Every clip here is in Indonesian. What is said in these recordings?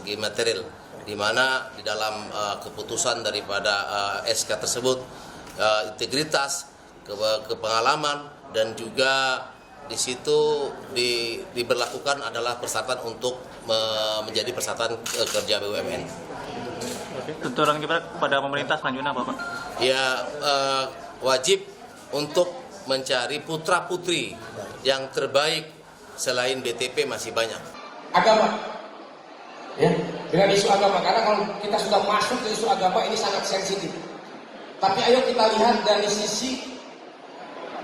segi material, di mana di dalam keputusan daripada SK tersebut integritas, kepengalaman, dan juga di situ diberlakukan adalah persyaratan untuk menjadi persyaratan kerja BUMN. Tuntutan kita kepada pemerintah selanjutnya apa, Pak? Ya, wajib untuk mencari putra-putri yang terbaik selain BTP masih banyak. Agama, ya, dengan isu agama, karena kalau kita sudah masuk ke isu agama ini sangat sensitif. Tapi ayo kita lihat dari sisi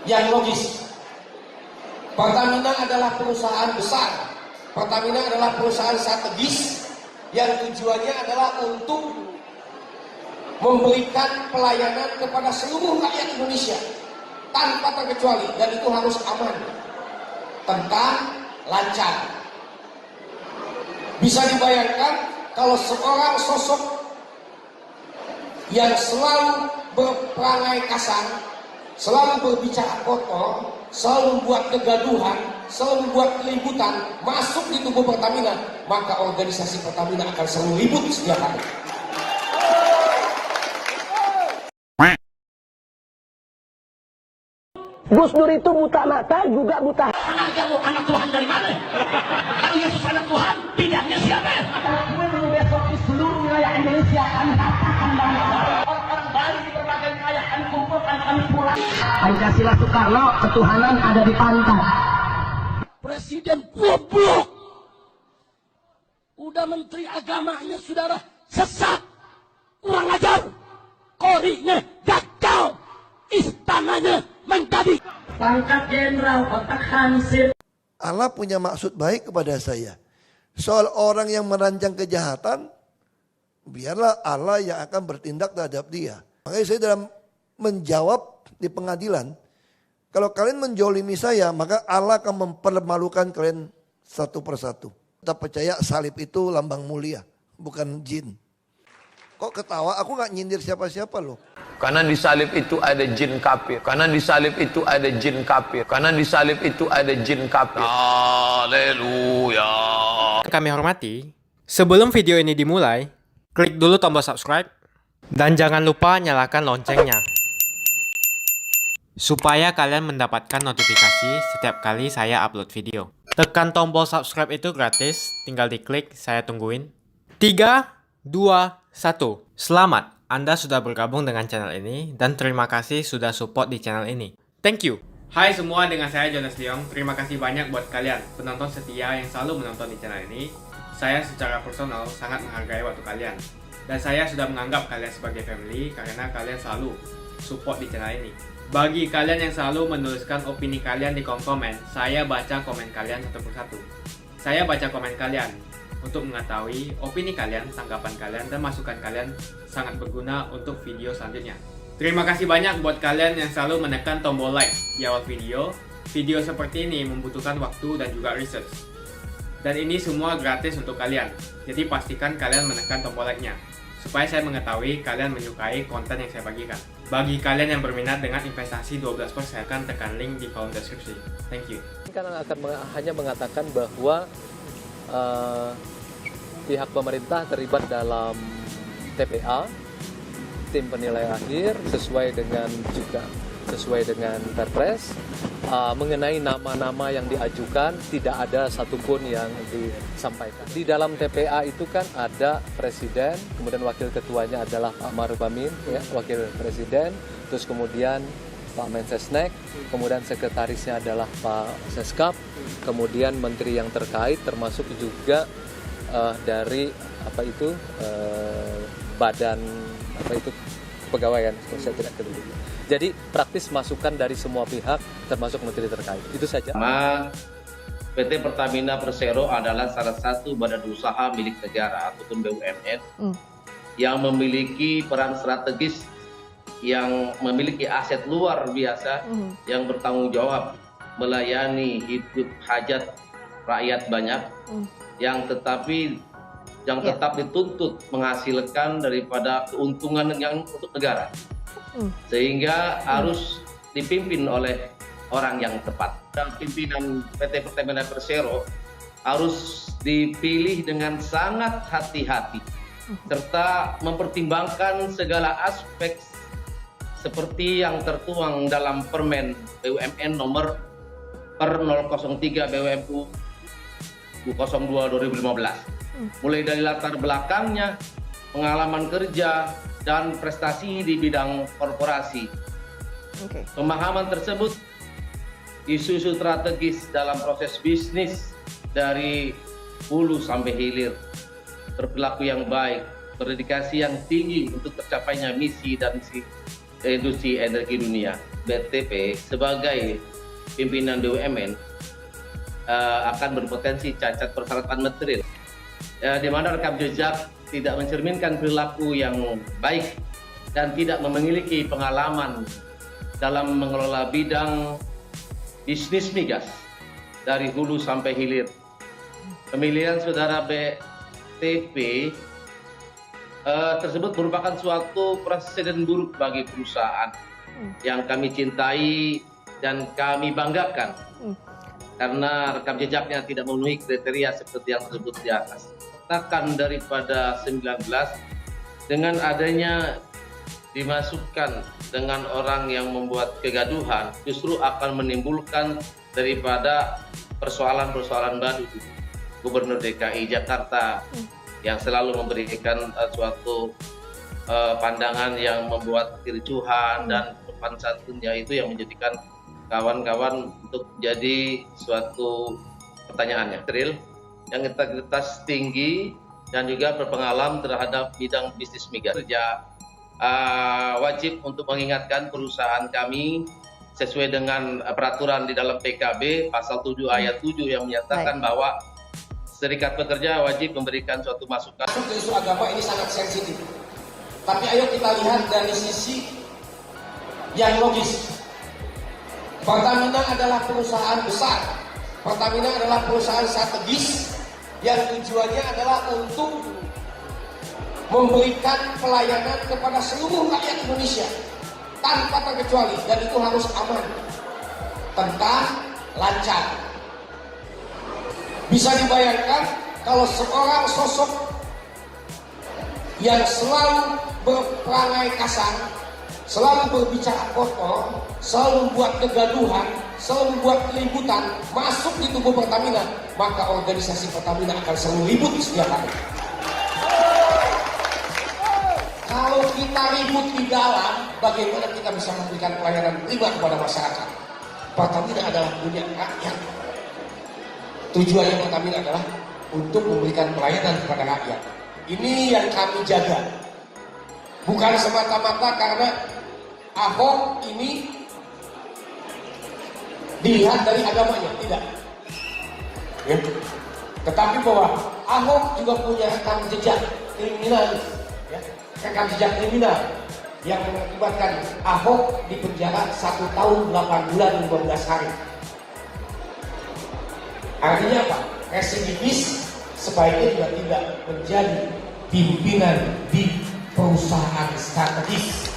yang logis. Pertamina adalah perusahaan besar. Pertamina adalah perusahaan strategis yang tujuannya adalah untuk memberikan pelayanan kepada seluruh rakyat Indonesia tanpa terkecuali, dan itu harus aman, tentang lancar. Bisa dibayangkan kalau seorang sosok yang selalu berperangai kasar, selalu berbicara kotor, selalu membuat kegaduhan, selalu membuat keributan masuk di tubuh Pertamina, maka organisasi Pertamina akan selalu ribut setiap hari. Gus Dur itu buta mata, juga buta. Anak Tuhan dari mana? Kalau Yesus anak Tuhan, bidangnya siapa? Besok di seluruh wilayah Indonesia kami katakan bahwa Orang-orang Bali di berbagai wilayah kami kumpulkan, kami pulang. Pancasila Soekarno, ketuhanan ada di pantai. Presiden goblok. Udah menteri agamanya saudara sesat, kurang ajar, korinya gagal, istananya menjadi Pangkat jenderal, otak hansip. Allah punya maksud baik kepada saya. Soal orang yang merancang kejahatan, biarlah Allah yang akan bertindak terhadap dia. Makanya saya dalam menjawab di pengadilan, kalau kalian menjolimi saya, maka Allah akan mempermalukan kalian satu persatu. Kita percaya salib itu lambang mulia, bukan jin. Kok ketawa? Aku gak nyindir siapa-siapa loh. Karena di salib itu ada jin kafir. Karena di salib itu ada jin kafir. Karena di salib itu ada jin kafir. Haleluya. Kami hormati, sebelum video ini dimulai, klik dulu tombol subscribe dan jangan lupa nyalakan loncengnya supaya kalian mendapatkan notifikasi setiap kali saya upload video. Tekan tombol subscribe itu gratis, tinggal diklik, saya tungguin. 3, 2, 1. Selamat, Anda sudah bergabung dengan channel ini dan terima kasih sudah support di channel ini. Thank you. Hai semua, dengan saya Jonas Leong. Terima kasih banyak buat kalian penonton setia yang selalu menonton di channel ini. Saya secara personal sangat menghargai waktu kalian. Dan saya sudah menganggap kalian sebagai family karena kalian selalu support di channel ini. Bagi kalian yang selalu menuliskan opini kalian di kolom komen, saya baca komen kalian satu persatu. Saya baca komen kalian untuk mengetahui opini kalian, tanggapan kalian, dan masukan kalian sangat berguna untuk video selanjutnya. Terima kasih banyak buat kalian yang selalu menekan tombol like di awal video. Video seperti ini membutuhkan waktu dan juga research. Dan ini semua gratis untuk kalian. Jadi pastikan kalian menekan tombol like-nya, supaya saya mengetahui kalian menyukai konten yang saya bagikan. Bagi kalian yang berminat dengan investasi 12%, saya akan tekan link di kolom deskripsi. Thank you. Karena akan hanya mengatakan bahwa pihak pemerintah terlibat dalam TPA, tim penilai akhir, sesuai dengan Perpres. Mengenai nama-nama yang diajukan, tidak ada satupun yang disampaikan. Di dalam TPA itu kan ada presiden, kemudian wakil ketuanya adalah Pak Ma'ruf Amin, ya, wakil presiden, terus kemudian Pak Mensesnek, kemudian sekretarisnya adalah Pak Seskap, kemudian menteri yang terkait termasuk juga dari badan kepegawaian, saya tidak keliru. Jadi praktis masukan dari semua pihak termasuk menteri terkait. Itu saja. PT Pertamina Persero adalah salah satu badan usaha milik negara ataupun BUMN yang memiliki peran strategis, yang memiliki aset luar biasa, yang bertanggung jawab melayani hidup hajat rakyat banyak, yang tetap dituntut menghasilkan daripada keuntungan yang untuk negara, sehingga harus dipimpin oleh orang yang tepat. Dan pimpinan PT Pertamina Persero harus dipilih dengan sangat hati-hati serta mempertimbangkan segala aspek seperti yang tertuang dalam Permen BUMN nomor per 003 BUMU 02 2015. Mulai dari latar belakangnya, pengalaman kerja, dan prestasi di bidang korporasi. Pemahaman tersebut isu-isu strategis dalam proses bisnis dari hulu sampai hilir, berperilaku yang baik, berdedikasi yang tinggi untuk tercapainya misi dan industri energi dunia. BTP sebagai pimpinan BUMN akan berpotensi cacat persyaratan material, di mana rekam jejak tidak mencerminkan perilaku yang baik dan tidak memiliki pengalaman dalam mengelola bidang bisnis migas dari hulu sampai hilir. Pemilihan saudara BTP tersebut merupakan suatu presiden buruk bagi perusahaan yang kami cintai dan kami banggakan karena rekam jejaknya tidak memenuhi kriteria seperti yang disebut di atas. Katakan daripada 19 dengan adanya dimasukkan dengan orang yang membuat kegaduhan justru akan menimbulkan daripada persoalan-persoalan baru. Gubernur DKI Jakarta yang selalu memberikan suatu pandangan yang membuat kericuhan dan sopan santunnya itu yang menjadikan kawan-kawan untuk jadi suatu pertanyaannya real yang integritas tinggi dan juga berpengalaman terhadap bidang bisnis migas. Wajib untuk mengingatkan perusahaan kami sesuai dengan peraturan di dalam PKB pasal 7 ayat 7 yang menyatakan bahwa serikat pekerja wajib memberikan suatu masukan. Isu agama ini sangat sensitif. Tapi ayo kita lihat dari sisi yang logis. Pertamina adalah perusahaan besar. Pertamina adalah perusahaan strategis yang tujuannya adalah untuk memberikan pelayanan kepada seluruh rakyat Indonesia tanpa terkecuali, dan itu harus aman, tentang lancar. Bisa dibayangkan kalau seorang sosok yang selalu berperangai kasar, selalu berbicara kotor, selalu membuat kegaduhan, selalu membuat keributan masuk di tubuh Pertamina, maka organisasi Pertamina akan selalu ribut setiap hari. Kalau kita ribut di dalam, bagaimana kita bisa memberikan pelayanan prima kepada masyarakat? Pertamina adalah punya rakyat. Tujuannya Pertamina adalah untuk memberikan pelayanan kepada rakyat. Ini yang kami jaga. Bukan semata-mata karena Ahok ini dilihat dari agamanya, tidak. Ya. Tetapi bahwa Ahok juga punya rekam jejak kriminal, ya. Rekam jejak kriminal yang mengakibatkan Ahok dipenjara 1 tahun 8 bulan 15 hari. Artinya apa? Residivis sebaiknya juga tidak menjadi pimpinan di perusahaan strategis.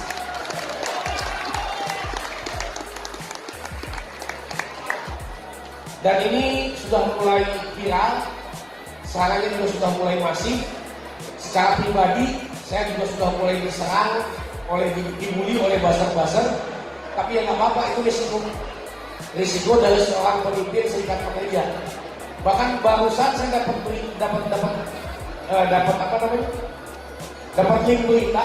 Dan ini sudah mulai viral, sekarang ini juga sudah mulai masif. Secara pribadi, saya juga sudah mulai diserang, dibully oleh buzzer-buzzer. Tapi ya nggak apa-apa, itu risiko. Risiko dari seorang pemimpin serikat pekerja. Bahkan barusan saya dapat link berita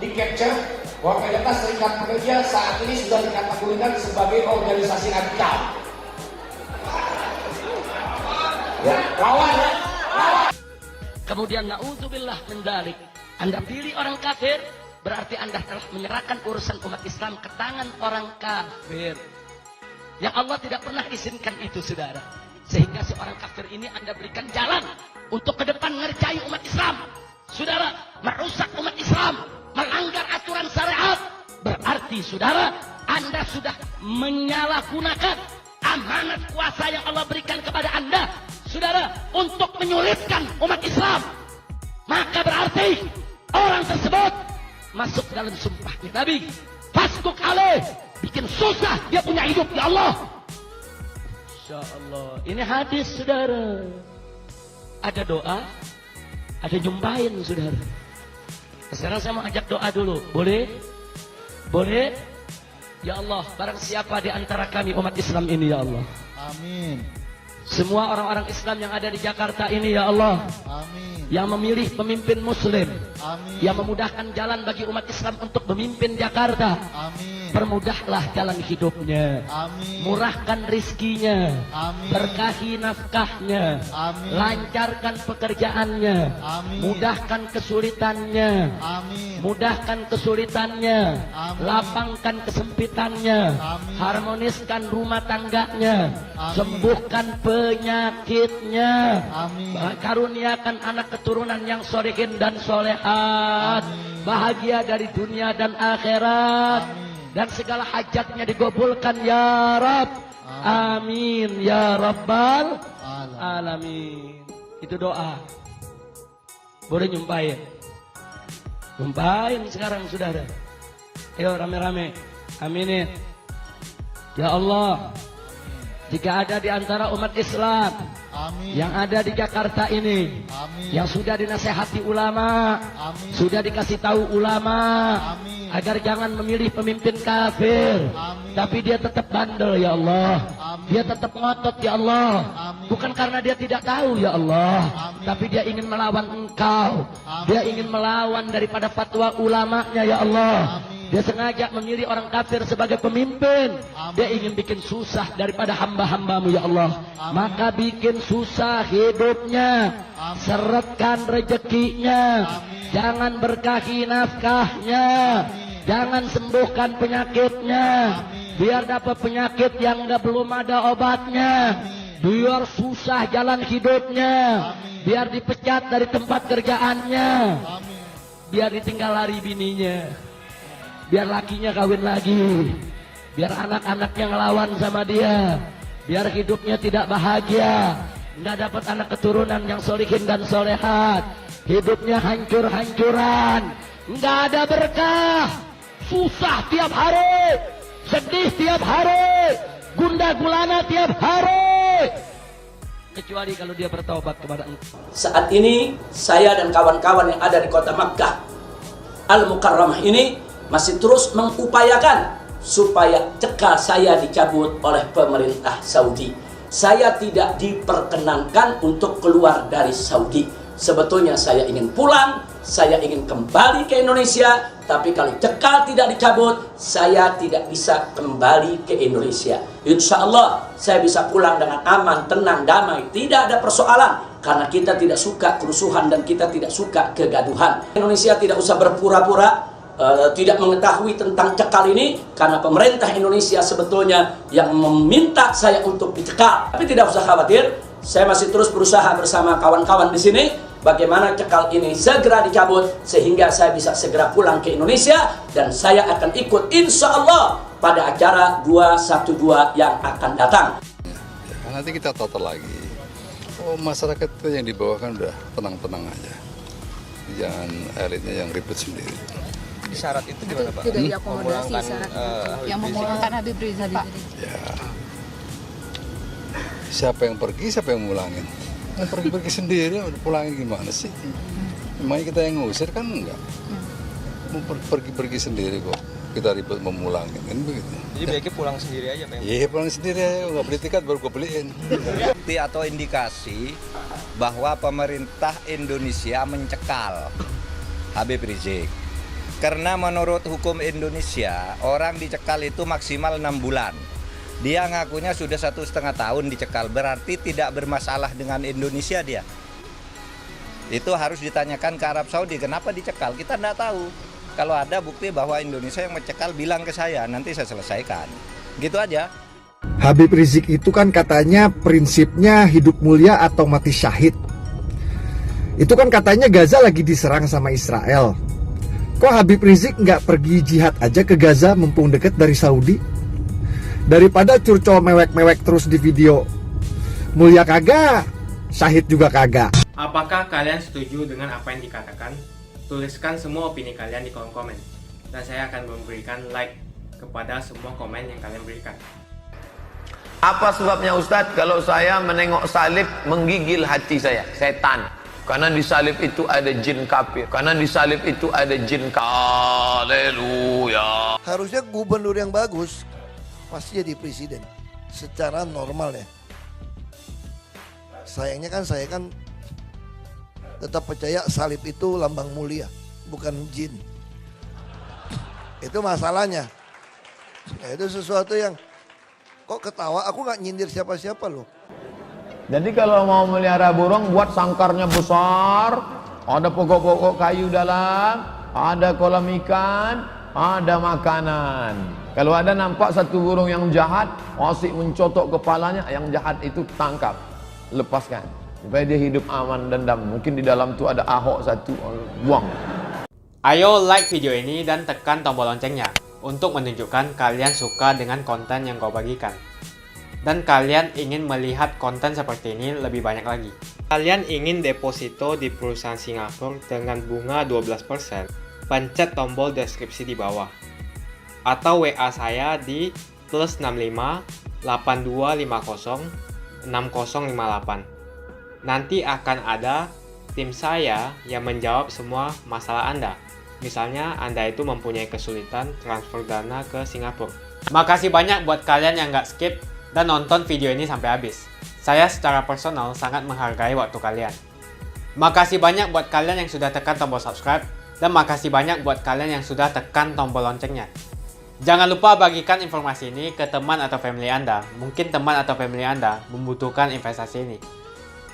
di capture bahwa ternyata serikat pekerja saat ini sudah dikategorikan sebagai organisasi radikal. Ya, lawan ya. Lawan. Kemudian na'udzubillah min dzalik. Anda pilih orang kafir, berarti Anda telah menyerahkan urusan umat Islam ke tangan orang kafir. Yang Allah tidak pernah izinkan itu, saudara. Sehingga seorang kafir ini Anda berikan jalan untuk ke depan ngerjai umat Islam. Saudara, merusak umat Islam, melanggar aturan syariat. Berarti saudara, Anda sudah menyalahgunakan amanat kuasa yang Allah berikan kepada Anda, saudara, untuk menyulitkan umat Islam. Maka berarti orang tersebut masuk dalam sumpahnya Nabi. Fasduk alaih, bikin susah dia punya hidup, ya Allah. Insya Allah, ini hadis saudara. ada doa, ada nyumpahin, saudara. Sekarang saya mau ajak doa dulu, boleh? Boleh? Ya Allah, barang siapa di antara kami umat Islam ini, ya Allah. Amin. Semua orang-orang Islam yang ada di Jakarta ini, ya Allah. Amin. Yang memilih pemimpin Muslim. Amin. Yang memudahkan jalan bagi umat Islam untuk memimpin Jakarta. Amin. Permudahlah jalan hidupnya. Amin. Murahkan rizkinya. Amin. Berkahi nafkahnya. Amin. Lancarkan pekerjaannya. Amin. Mudahkan kesulitannya. Amin. Mudahkan kesulitannya. Amin. Lapangkan kesempitannya. Amin. Harmoniskan rumah tangganya. Amin. Sembuhkan penyakitnya. Amin. Karuniakan anak keturunan yang solehin dan solehat. Amin. Bahagia dari dunia dan akhirat. Amin. Dan segala hajatnya digabulkan ya Rabb. Amin ya Rabbal alamin. Itu doa. Boleh nyumpahin. Nyumpahin sekarang, saudara. Ayo rame-rame. Aminin. Ya Allah, jika ada di antara umat Islam Amin. yang ada di Jakarta ini, Amin. yang sudah dinasehati ulama, Amin. sudah dikasih tahu ulama, Amin. agar jangan memilih pemimpin kafir, Amin. tapi dia tetap bandel, ya Allah. Amin. Dia tetap ngotot, ya Allah. Amin. Bukan karena dia tidak tahu, ya Allah, Amin. tapi dia ingin melawan engkau. Amin. Dia ingin melawan daripada fatwa ulamanya, ya Allah. Amin. Dia sengaja memilih orang kafir sebagai pemimpin. Amin. Dia ingin bikin susah daripada hamba-hambamu, ya Allah. Amin. Maka bikin susah hidupnya. Amin. Seretkan rezekinya. Amin. Jangan berkahi nafkahnya. Amin. Jangan sembuhkan penyakitnya. Amin. Biar dapat penyakit yang belum ada obatnya. Amin. Biar susah jalan hidupnya. Amin. Biar dipecat dari tempat kerjaannya. Amin. Biar ditinggal lari bininya. Biar lakinya kawin lagi. Biar anak-anaknya ngelawan sama dia. Biar hidupnya tidak bahagia. Nggak dapat anak keturunan yang solihin dan solehat. Hidupnya hancur-hancuran. Nggak ada berkah. Susah tiap hari. Sedih tiap hari. Gundah gulana tiap hari. Kecuali kalau dia bertaubat kepada engkau. Saat ini saya dan kawan-kawan yang ada di kota Makkah Al-Mukarramah ini masih terus mengupayakan supaya cekal saya dicabut oleh pemerintah Saudi. Saya tidak diperkenankan untuk keluar dari Saudi. Sebetulnya saya ingin pulang, saya ingin kembali ke Indonesia, tapi kalau cekal tidak dicabut, saya tidak bisa kembali ke Indonesia. Insya Allah saya bisa pulang dengan aman, tenang, damai, tidak ada persoalan. Karena kita tidak suka kerusuhan dan kita tidak suka kegaduhan. Indonesia tidak usah berpura-pura tidak mengetahui tentang cekal ini, karena pemerintah Indonesia sebetulnya yang meminta saya untuk dicekal. Tapi tidak usah khawatir, saya masih terus berusaha bersama kawan-kawan di sini bagaimana cekal ini segera dicabut sehingga saya bisa segera pulang ke Indonesia, dan saya akan ikut insya Allah pada acara 212 yang akan datang. Ya, nanti kita total lagi. Oh, masyarakat yang di bawah kan udah tenang-tenang aja, jangan elitnya yang ribet sendiri. Syarat itu gimana Pak? Tidak diakomodasi syarat yang memulangkan Habib Rizik, Pak. Ya, siapa yang pergi, siapa yang mulangin? Yang pergi sendiri, pulangin gimana sih? Emangnya kita yang ngusir kan enggak? Mau pergi sendiri kok, kita ribet memulangin, kan begitu. Jadi baiknya pulang sendiri aja Pak? Iya, pulang sendiri aja, nggak beli tiket baru gue beliin. Bukti atau indikasi bahwa pemerintah Indonesia mencekal Habib Rizik. Karena menurut hukum Indonesia, orang dicekal itu maksimal 6 bulan. Dia ngakunya sudah 1,5 tahun dicekal, berarti tidak bermasalah dengan Indonesia dia. Itu harus ditanyakan ke Arab Saudi, kenapa dicekal? Kita tidak tahu. Kalau ada bukti bahwa Indonesia yang mencekal, bilang ke saya, nanti saya selesaikan. Gitu aja. Habib Rizik itu kan katanya prinsipnya hidup mulia atau mati syahid. Itu kan katanya Gaza lagi diserang sama Israel. Kok Habib Rizik nggak pergi jihad aja ke Gaza mumpung deket dari Saudi? Daripada curcol mewek-mewek terus di video. Mulia kagak, syahid juga kagak. Apakah kalian setuju dengan apa yang dikatakan? Tuliskan semua opini kalian di kolom komen. Dan saya akan memberikan like kepada semua komen yang kalian berikan. Apa sebabnya Ustadz? Kalau saya menengok salib menggigil hati saya, setan. Karena di salib itu ada jin kafir. Karena di salib itu ada jin kafir. Haleluya. Harusnya gubernur yang bagus pasti jadi presiden secara normal ya. Sayangnya kan saya kan tetap percaya salib itu lambang mulia, bukan jin. Itu masalahnya. Ya, itu sesuatu yang kok ketawa, aku nggak nyindir siapa-siapa loh. Jadi kalau mau melihara burung, buat sangkarnya besar, ada pokok-pokok kayu dalam, ada kolam ikan, ada makanan. Kalau ada nampak satu burung yang jahat, asik mencotok kepalanya, yang jahat itu tangkap, lepaskan. Supaya dia hidup aman dan damai. Mungkin di dalam tu ada ahok satu, buang. Ayo like video ini dan tekan tombol loncengnya untuk menunjukkan kalian suka dengan konten yang kau bagikan. Dan kalian ingin melihat konten seperti ini lebih banyak lagi. Kalian ingin deposito di perusahaan Singapura dengan bunga 12%? Pencet tombol deskripsi di bawah. Atau WA saya di +65 8250 6058. Nanti akan ada tim saya yang menjawab semua masalah Anda. Misalnya Anda itu mempunyai kesulitan transfer dana ke Singapura. Makasih banyak buat kalian yang nggak skip dan nonton video ini sampai habis. Saya secara personal sangat menghargai waktu kalian. Makasih banyak buat kalian yang sudah tekan tombol subscribe. Dan makasih banyak buat kalian yang sudah tekan tombol loncengnya. Jangan lupa bagikan informasi ini ke teman atau family Anda. Mungkin teman atau family Anda membutuhkan investasi ini.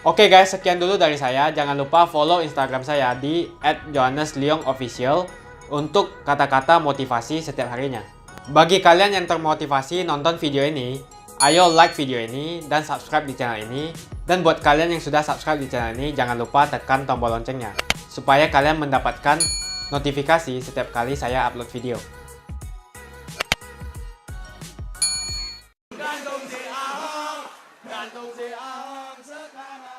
Oke guys, sekian dulu dari saya. Jangan lupa follow Instagram saya di @johannesleongofficial untuk kata-kata motivasi setiap harinya. Bagi kalian yang termotivasi nonton video ini, ayo like video ini dan subscribe di channel ini. Dan buat kalian yang sudah subscribe di channel ini, jangan lupa tekan tombol loncengnya supaya kalian mendapatkan notifikasi setiap kali saya upload video. Gantung si Ahok sekarang.